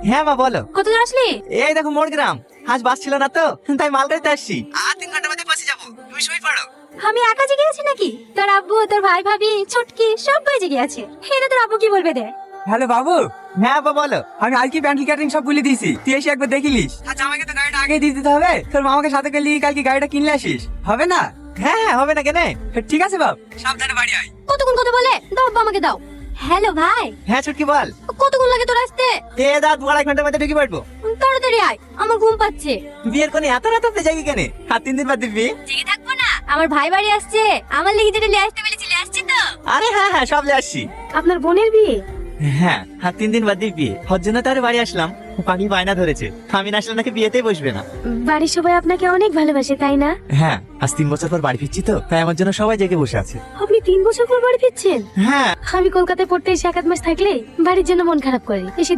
হ্যাঁ মা বলো। কত দূর আসলি? এই দেখো মোর গ্রাম, আজ বাস ছিল না তো তাই মালগাড়িতে আসছি। আর 3 ঘন্টার মধ্যে পৌঁছে যাবো, তুমি শুয়ে পড়ো। আমি একা জেগে আছি নাকি? তোর আব্বু, তোর ভাই ভাবি, ছুটকি সবাই জেগে আছে। এটা তোর আব্বু কি বলবে? দে। হ্যালো বাবু, হ্যাঁ বাবা বলো। আমি আজকে প্যান্ডেল ক্যাটারিং সব বলে দিয়েছি, তুই এসে একবার দেখিলিস। আচ্ছা আমাকে তো গাড়িটা আগে দিয়ে দিতে হবে, তোর মামাকে সাথে করে নিয়ে কালকে গাড়িটা কিনলে আসিস, হবে না? হ্যাঁ হ্যাঁ হবে না কেন? ঠিক আছে বাপ, সাবধানে বাড়ি আয়। কতক্ষণ কথা বলে? দাও আব্বা আমাকে দাও। হ্যালো ভাই, হ্যাঁ ছুটকি বল। কতক্ষণ লাগে তোর আসতে? এ দাঁত 2.5 ঘন্টার মধ্যে ঢুকে পড়বো। তাড়াতাড়ি আয়, আমার ঘুম পাচ্ছে। বিয়ের কোনে এত রাত অব্দি যাই কেন? আর 3 দিন বাদ দিবি? জেগে থাকবো না, আমার ভাই বাড়ি আসছে, আমার লেগে যেটা নিয়ে আসতে বলেছিলে আসছে তো? আরে হ্যাঁ হ্যাঁ সব আসছি। আপনার বোনের বিয়ে? হ্যাঁ আর 3 দিন বাদ দিবি। হর জন্য তার বাড়ি আসলাম, পানি বায়না ধরেছে, আমি না আসলে নাকি বিয়েতেই বসবে না। বাড়ির সবাই আপনাকে অনেক ভালোবাসে তাই না? হ্যাঁ আজ 3 বছর পর বাড়ি ফিরছি তো, তাই আমার জন্য সবাই জেগে বসে আছে। আপনি 3 বছর পর বাড়ি ফিরছেন? হ্যাঁ আমি কলকাতায় পড়তে এসে 1 মাস থাকলে বাড়ির জন্য মন খারাপ করি। এ শুধু